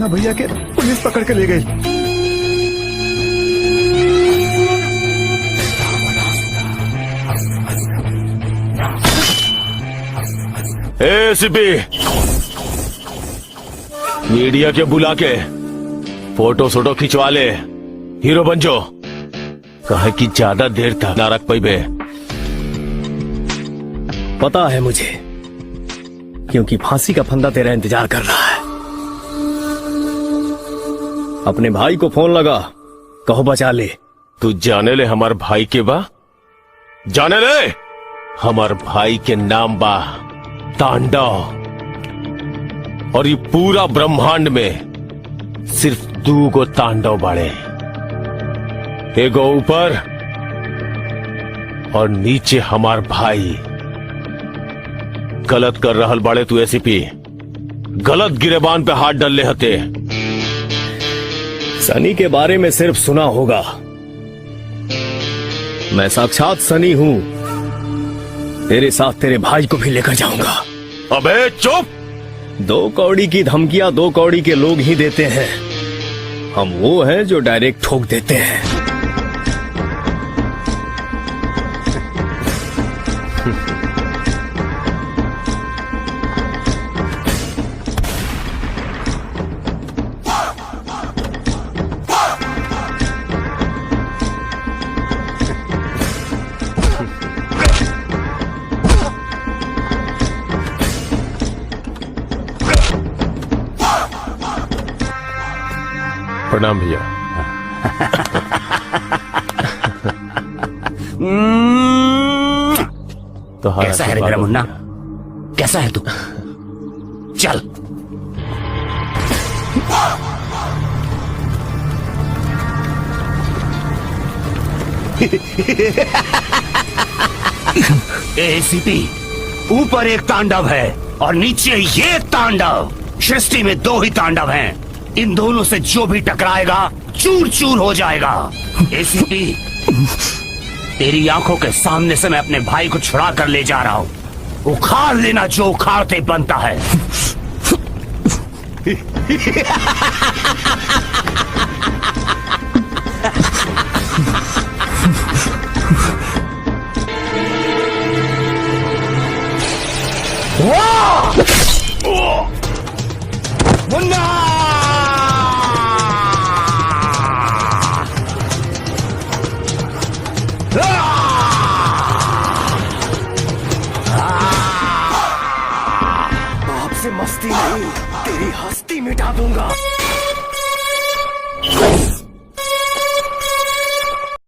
भैया के पुलिस पकड़ के ले गई। एसीपी, मीडिया के बुला के फोटो खिंचवा ले, हीरो बन जो। कहे कि ज्यादा देर तक ना रख पाइबे। पता है मुझे, क्योंकि फांसी का फंदा तेरा इंतजार कर रहा है। अपने भाई को फोन लगा, कहो बचा ले। तू जाने ले हमार भाई के बा? जाने ले हमार भाई के नाम बा तांडव। और ये पूरा ब्रह्मांड में सिर्फ 2 गो तांडव बाड़े, एगो ऊपर और नीचे हमार भाई। गलत कर रहल बाड़े तू एसीपी, गलत गिरेबान पे हाथ डाल ले हते। सनी के बारे में सिर्फ सुना होगा, मैं साक्षात सनी हूं। तेरे साथ तेरे भाई को भी लेकर जाऊंगा। अबे चुप! 2 कौड़ी की धमकियां 2 कौड़ी के लोग ही देते हैं। हम वो हैं जो डायरेक्ट ठोक देते हैं। प्रणाम भैया। तो कैसा है रे मेरा मुन्ना? कैसा है तू? चल। एसीपी, ऊपर एक तांडव है और नीचे ये तांडव। सृष्टि में 2 ही तांडव हैं। इन दोनों से जो भी टकराएगा चूर चूर हो जाएगा। एसीपी, तेरी आंखों के सामने से मैं अपने भाई को छुड़ा कर ले जा रहा हूँ। उखाड़ लेना जो उखाड़ते बनता है। मुन्ना! बाप से मस्ती नहीं, तेरी हस्ती मिटा दूंगा।